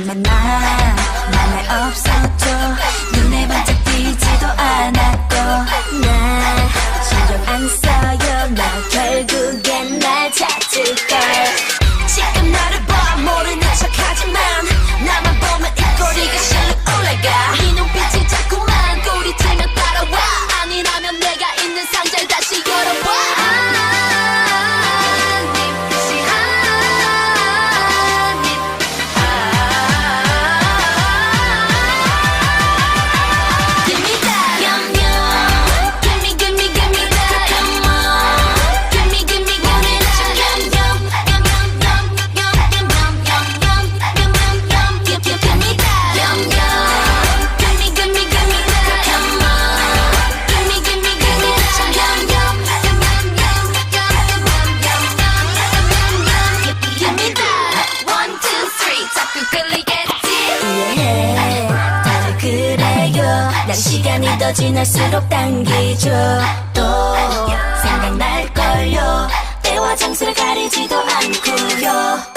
하지만 맘에 없었죠. 눈에 반짝 띄지도 않았고 나 신경 안 써요. 너 결국엔 날 찾을걸. 지금 나를 봐 모르는 척하지만 나만 보면 입꼬리가 실룩 올라가. 네 눈빛이 자꾸만 꼬리치며 따라와. 아니라면 내가 있는 상자를 다시 열어봐. 난 시간이 더 지날수록 당기죠. 또 생각날걸요. 때와 장소를 가리지도 않고요.